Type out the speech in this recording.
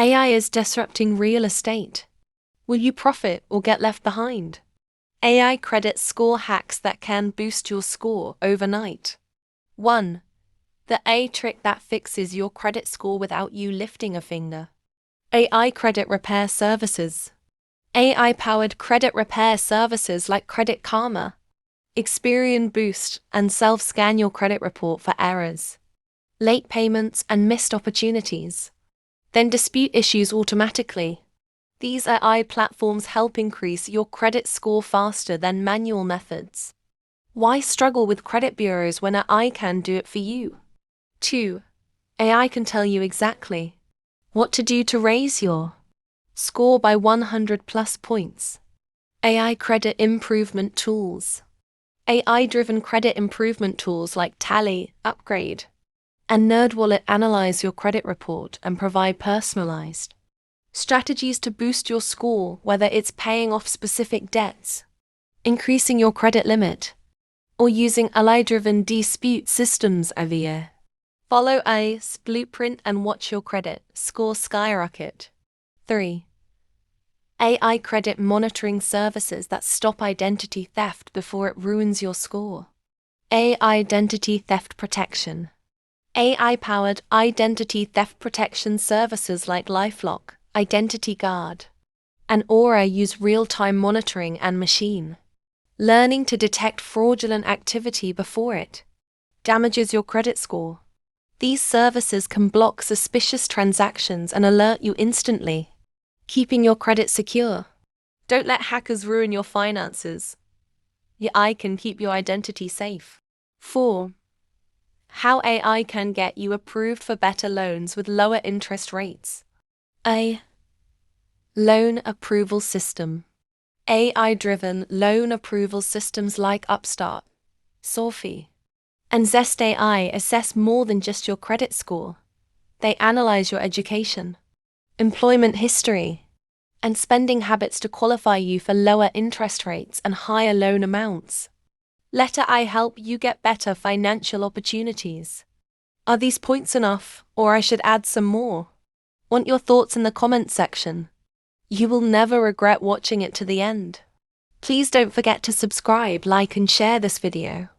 AI is disrupting real estate. Will you profit or get left behind? AI credit score hacks that can boost your score overnight. 1. The AI trick that fixes your credit score without you lifting a finger. AI credit repair services. AI-powered credit repair services like Credit Karma, Experian Boost, and self-scan your credit report for errors, late payments, and missed opportunities. Then dispute issues automatically. These AI platforms help increase your credit score faster than manual methods. Why struggle with credit bureaus when AI can do it for you? 2. AI can tell you exactly what to do to raise your score by 100 plus points. AI credit improvement tools. AI-driven credit improvement tools like Tally, Upgrade, and NerdWallet analyze your credit report and provide personalized strategies to boost your score, whether it's paying off specific debts, increasing your credit limit, or using AI-driven dispute systems every year. Follow AI's blueprint and watch your credit score skyrocket. 3. AI credit monitoring services that stop identity theft before it ruins your score. AI identity theft protection. AI-powered identity theft protection services like LifeLock, Identity Guard, and Aura use real-time monitoring and machine learning to detect fraudulent activity before it damages your credit score. These services can block suspicious transactions and alert you instantly, keeping your credit secure. Don't let hackers ruin your finances. Your AI can keep your identity safe. 4. How AI can get you approved for better loans with lower interest rates. A. Loan approval system. AI-driven loan approval systems like Upstart, Sophie, and Zest AI assess more than just your credit score. They analyze your education, employment history, and spending habits to qualify you for lower interest rates and higher loan amounts. Let AI help you get better financial opportunities. Are these points enough, or I should add some more? Want your thoughts in the comments section. You will never regret watching it to the end. Please don't forget to subscribe, like, and share this video.